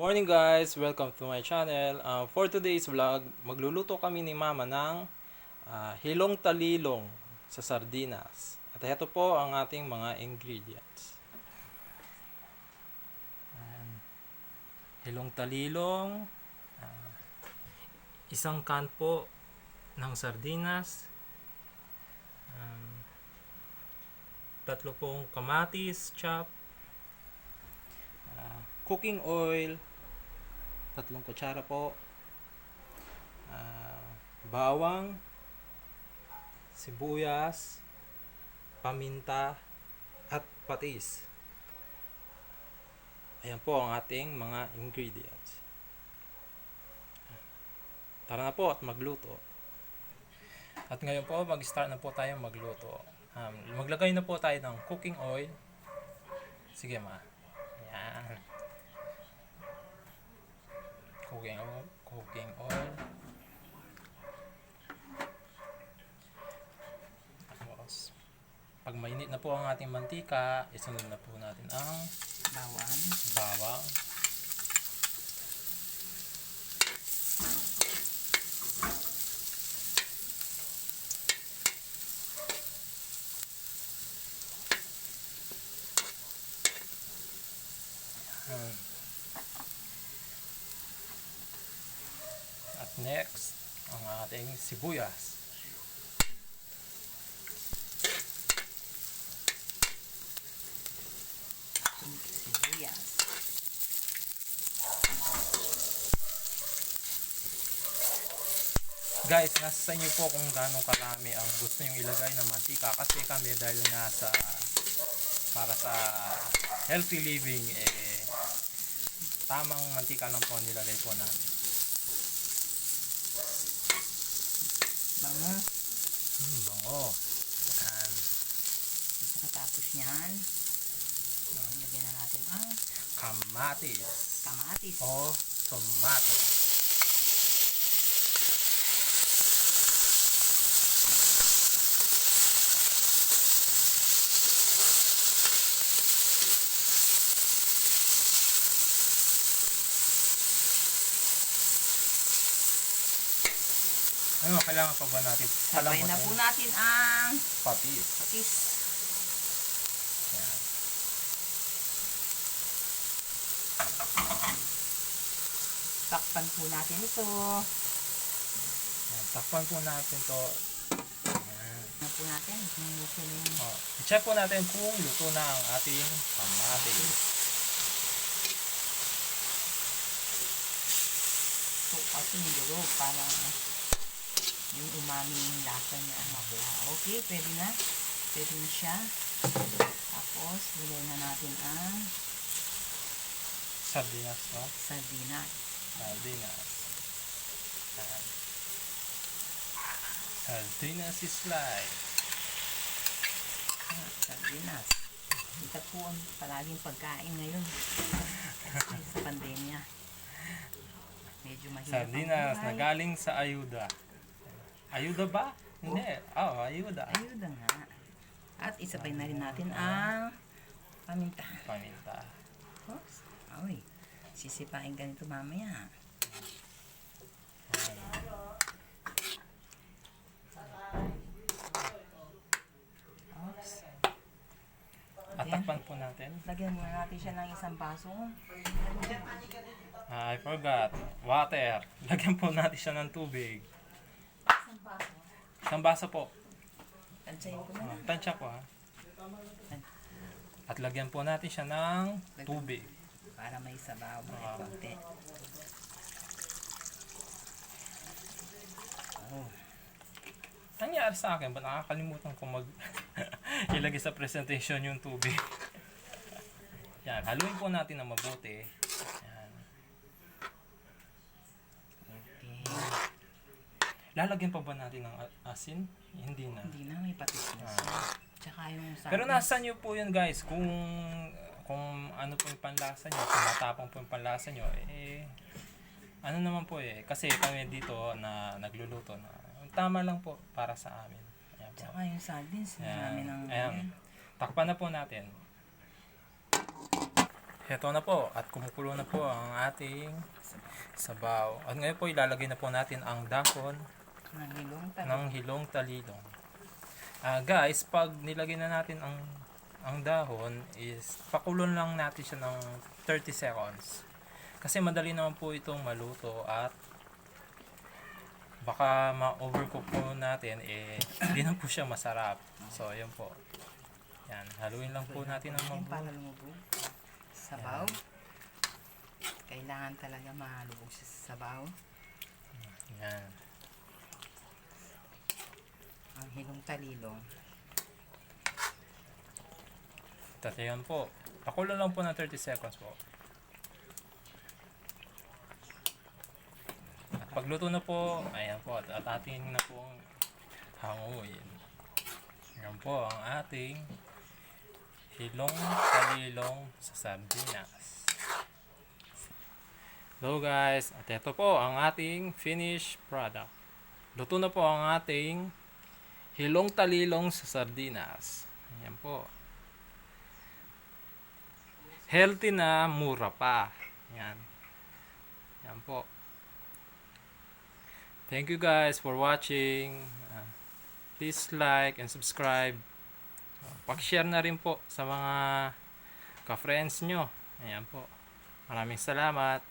Morning guys! Welcome to my channel. For today's vlog, magluluto kami ni Mama ng hilong talilong sa sardinas. At ito po ang ating mga ingredients. Hilong talilong, isang can po ng sardinas, tatlo pong kamatis, chop, cooking oil, 3 kutsara po, bawang, sibuyas, paminta, at patis. Ayan po ang ating mga ingredients. Tara na po at magluto. At ngayon po, mag-start na po tayo magluto. Maglagay na po tayo ng cooking oil. Sige ma. Ayan. Cooking oil. Tapos, pag mainit na po ang ating mantika, isunod na po natin ang bawang. At next, ang ating sibuyas. Guys, nasa sa inyo po kung gaano karami ang gusto nyo ilagay na mantika, kasi kami dahil nga para sa healthy living, tamang mantika lang po nilagay po namin. Bango. Bango. Yan. Tapos yan, lagyan na natin ang kamatis o tomato. Ano, kailangan pa ba natin sabay na po natin ang patis. Yan. Takpan po natin ito. Yan, takpan po natin to. Yan. Takpan po natin. I-check po natin kung luto na ang ating kamatis. So, kasi nilurog para yung umami yung lasa niya makuha. Okay, pwede na siya. Tapos ilagay na natin ang sardinas, no? sardinas. Sardinas is life. Sardinas. Ito po ang palaging pagkain ngayon kasi sa pandemya. Medyo mahirap. Sardinas na galing sa ayuda. Ayuda ba? Hindi. Ayuda. Ayuda nga. At isabay na rin natin ang paminta. Oops. Ay, sisipain ganito mamaya. Oops. At takpan po natin. Lagyan muna natin siya ng isang baso. I forgot. Water. Lagyan po natin siya ng tubig. Isang baso po. Tansyahin ko na. Tansya po ha. At lagyan po natin siya ng tubig. Para may sabaw mo konti. Nangyari sa akin, ba nakakalimutan ko ilagay sa presentation yung tubig. Yan, haluin po natin na mabuti. Yan. Okay. Lalagyan pa ba natin ng asin? Hindi na. Hindi na, may patis na siya. Tsaka yung sardinas. Pero nasa nyo po yun guys, kung ano po yung panlasa nyo, kung matapang po yung panlasa nyo, ano naman po kasi kami dito na nagluluto na tama lang po para sa amin. Ayan po. Tsaka yung sardines, marami ng Ayan. Takpan na po natin. Heto na po at kumukulo na po ang ating sabaw. At ngayon po ilalagay na po natin ang dahon ng hilong talilong. Guys, pag nilagay na natin ang dahon is pakulon lang natin siya ng 30 seconds. Kasi madali naman po itong maluto at baka ma-overcook po natin hindi na po siya masarap. So, yun po. Yan, haluin lang po natin ng para mabuti. lumubog. Sabaw. Kailangan talaga malubog siya sa sabaw. Yan. Ang hilong talilong. Tatayan po. Pakulo lang po ng 30 seconds po. At pagluto na po, ayan po, at ating na pong hanguin. Ayan po ang ating hilong talilong sa sardinas. Hello guys, at ito po ang ating finished product. Luto na po ang ating hilong talilong sa sardinas. Ayan po. Healthy na, mura pa. Yan. Yan po. Thank you guys for watching. Please like and subscribe. Pag-share na rin po sa mga ka-friends nyo. Ayan po. Maraming salamat.